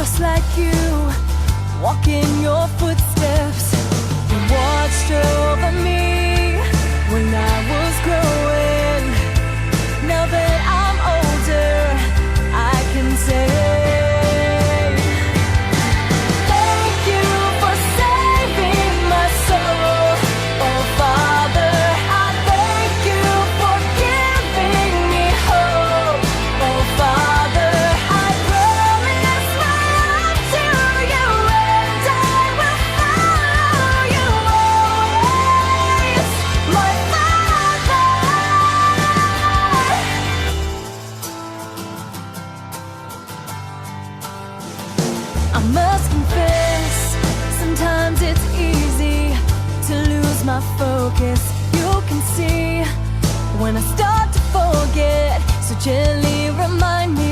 just like you, walk in your footsteps. You watched over me when I was growing. Now that I'm older, I can say thank you for saving my soul. Oh Father, I thank you for giving me hope. Oh Father, I promise my love to you, and I will follow you always, my Father. I must confess, sometimes it's easy to lose my focus. You can see when I start to forget, so gently remind me